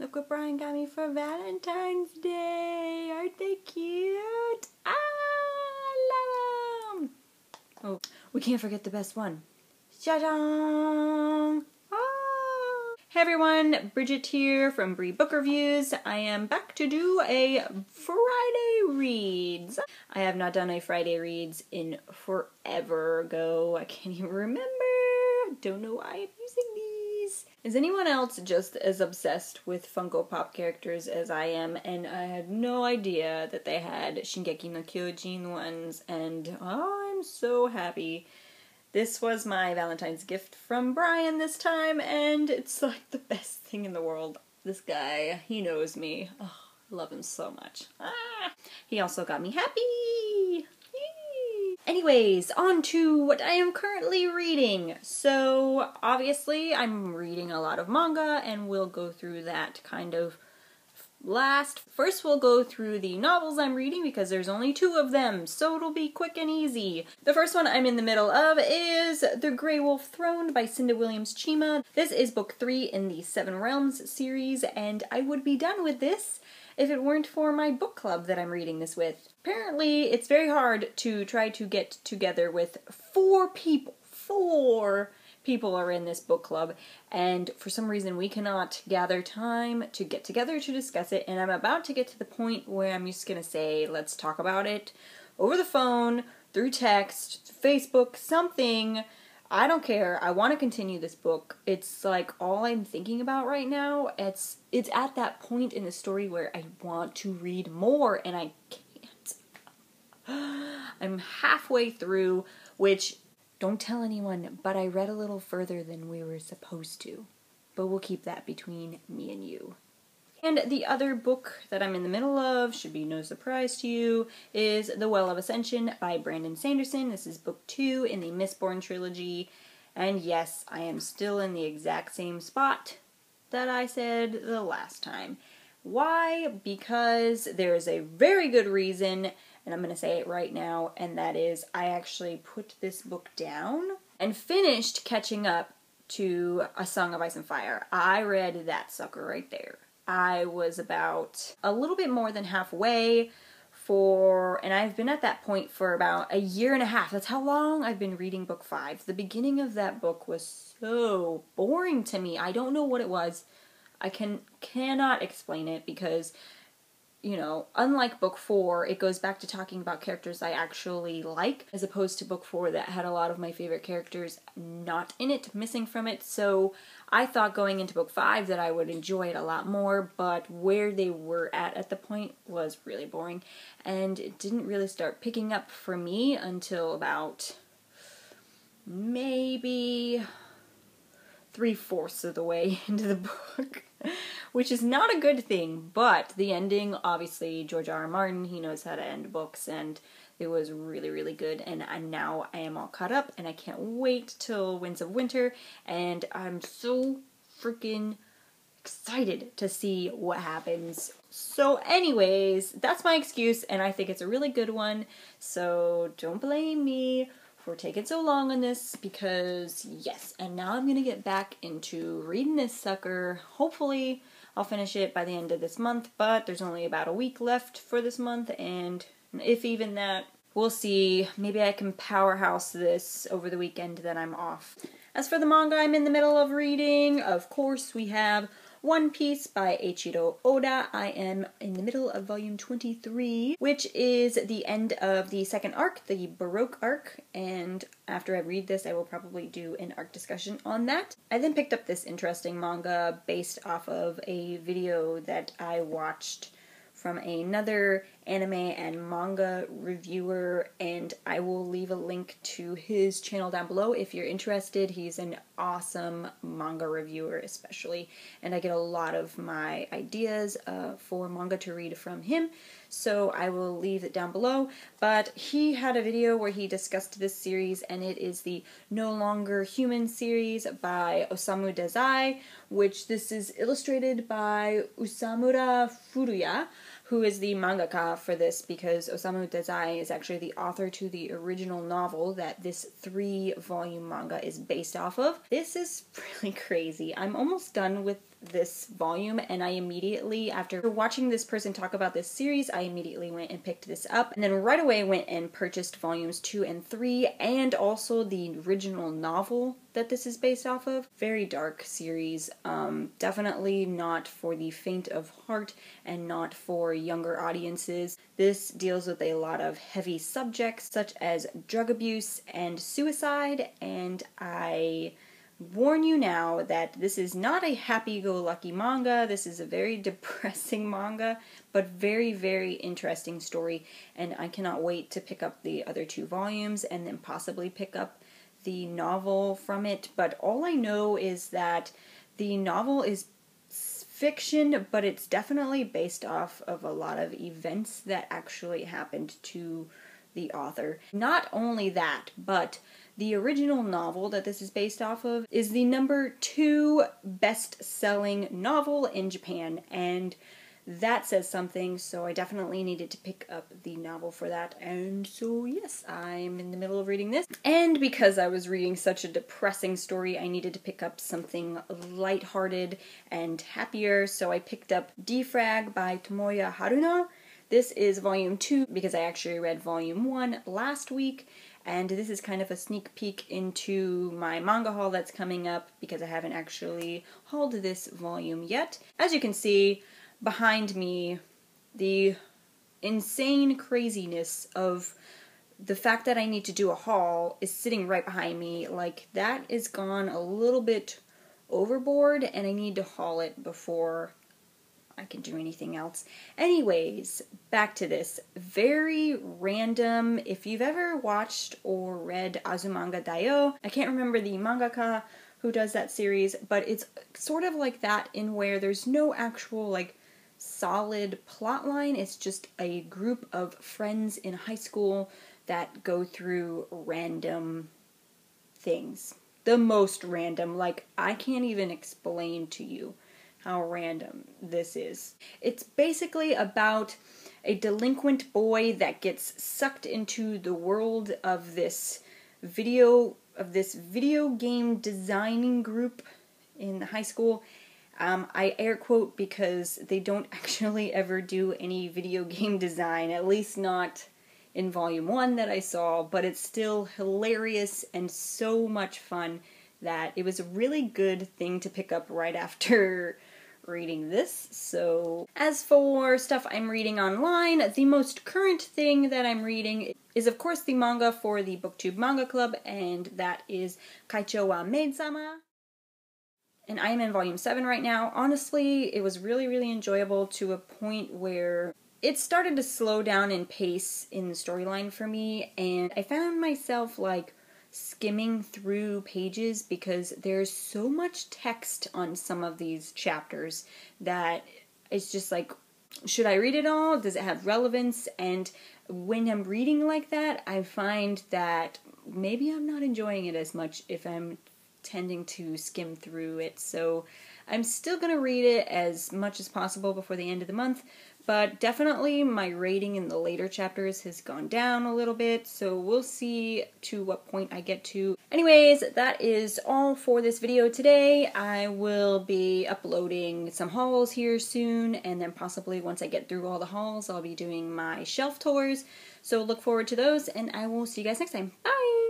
Look what Brian got me for Valentine's Day. Aren't they cute? Ah, I love them. Oh, we can't forget the best one. Cha-dang! Ah. Hey everyone, Bridget here from Bree Book Reviews. I am back to do a Friday Reads. I have not done a Friday Reads in forever ago. I can't even remember. Don't know why I'm using these. Is anyone else just as obsessed with Funko Pop characters as I am? And I had no idea that they had Shingeki no Kyojin ones, and oh, I'm so happy. This was my Valentine's gift from Brian this time, and it's like the best thing in the world. This guy, he knows me. Oh, I love him so much. Ah, he also got me happy. Yay. Anyways, on to what I am currently reading. So, obviously, I'm reading a lot of manga, and we'll go through that kind of last. First, we'll go through the novels I'm reading because there's only 2 of them, so it'll be quick and easy. The first one I'm in the middle of is The Grey Wolf Throne by Cinda Williams Chima. This is book 3 in the 7 Realms series, and I would be done with this if it weren't for my book club that I'm reading this with. Apparently, it's very hard to try to get together with 4 people. 4 people are in this book club, and for some reason we cannot gather time to get together to discuss it, and I'm about to get to the point where I'm just gonna say, let's talk about it over the phone, through text, Facebook, something. I don't care. I want to continue this book. It's like all I'm thinking about right now. It's at that point in the story where I want to read more, and I can't. I'm halfway through, which, don't tell anyone, but I read a little further than we were supposed to. But we'll keep that between me and you. And the other book that I'm in the middle of, should be no surprise to you, is The Well of Ascension by Brandon Sanderson. This is book 2 in the Mistborn trilogy. And yes, I am still in the exact same spot that I said the last time. Why? Because there is a very good reason, and I'm going to say it right now, and that is I actually put this book down and finished catching up to A Song of Ice and Fire. I read that sucker right there. I was about a little bit more than halfway and I've been at that point for about 1.5 years. That's how long I've been reading book 5. The beginning of that book was so boring to me. I don't know what it was. I cannot explain it because, you know, unlike book 4, it goes back to talking about characters I actually like, as opposed to book 4 that had a lot of my favorite characters not in it, missing from it. So I thought going into book 5 that I would enjoy it a lot more, but where they were at the point was really boring, and it didn't really start picking up for me until about maybe 3/4 of the way into the book, which is not a good thing, but the ending, obviously, George R.R. Martin, he knows how to end books, and it was really, really good, and now I am all caught up, and I can't wait till Winds of Winter, and I'm so freaking excited to see what happens. So anyways, that's my excuse, and I think it's a really good one, so don't blame me for taking so long on this, because yes, and now I'm gonna get back into reading this sucker. Hopefully I'll finish it by the end of this month, but there's only about a week left for this month, and if even that, we'll see. Maybe I can powerhouse this over the weekend that I'm off. As for the manga I'm in the middle of reading, of course we have One Piece by Eiichiro Oda. I am in the middle of volume 23, which is the end of the 2nd arc, the Baroque arc, and after I read this I will probably do an arc discussion on that. I then picked up this interesting manga based off of a video that I watched from another anime and manga reviewer, and I will leave a link to his channel down below if you're interested. He's an awesome manga reviewer especially, and I get a lot of my ideas for manga to read from him, so I will leave it down below. But he had a video where he discussed this series, and it is the No Longer Human series by Osamu Dazai, which this is illustrated by Usamura Furuya, who is the mangaka for this, because Osamu Dazai is actually the author to the original novel that this 3-volume manga is based off of. This is really crazy. I'm almost done with this volume, and I immediately, after watching this person talk about this series, I immediately went and picked this up, and then right away went and purchased volumes 2 and 3, and also the original novel that this is based off of. Very dark series, definitely not for the faint of heart and not for younger audiences. This deals with a lot of heavy subjects such as drug abuse and suicide, and I warn you now that this is not a happy-go-lucky manga. This is a very depressing manga, but very, very interesting story, and I cannot wait to pick up the other 2 volumes and then possibly pick up the novel from it. But all I know is that the novel is fiction, but it's definitely based off of a lot of events that actually happened to the author. Not only that, but the original novel that this is based off of is the #2 best-selling novel in Japan, and that says something, so I definitely needed to pick up the novel for that. And so yes, I'm in the middle of reading this, and because I was reading such a depressing story, I needed to pick up something lighthearted and happier, so I picked up Defrag by Tomoya Haruno. This is volume 2 because I actually read volume 1 last week, and this is kind of a sneak peek into my manga haul that's coming up because I haven't actually hauled this volume yet. As you can see behind me, the insane craziness of the fact that I need to do a haul is sitting right behind me. Like, that is gone a little bit overboard, and I need to haul it before I can do anything else. Anyways, back to this. Very random. If you've ever watched or read Azumanga Daioh, I can't remember the mangaka who does that series, but it's sort of like that in where there's no actual, like, solid plot line. It's just a group of friends in high school that go through random things. The most random. Like, I can't even explain to you how random this is. It's basically about a delinquent boy that gets sucked into the world of this video game designing group in high school. I air quote because they don't actually ever do any video game design, at least not in volume 1 that I saw, but it's still hilarious and so much fun that it was a really good thing to pick up right after reading this. So, as for stuff I'm reading online, the most current thing that I'm reading is of course the manga for the BookTube Manga Club, and that is Kaicho wa Maid-sama. And I am in volume 7 right now. Honestly, it was really, really enjoyable to a point where it started to slow down in pace in the storyline for me, and I found myself like skimming through pages because there's so much text on some of these chapters that it's just like, should I read it all? Does it have relevance? And when I'm reading like that, I find that maybe I'm not enjoying it as much if I'm tending to skim through it. So I'm still going to read it as much as possible before the end of the month, but definitely my rating in the later chapters has gone down a little bit, so we'll see to what point I get to. Anyways, that is all for this video today. I will be uploading some hauls here soon, and then possibly once I get through all the hauls, I'll be doing my shelf tours. So look forward to those, and I will see you guys next time. Bye!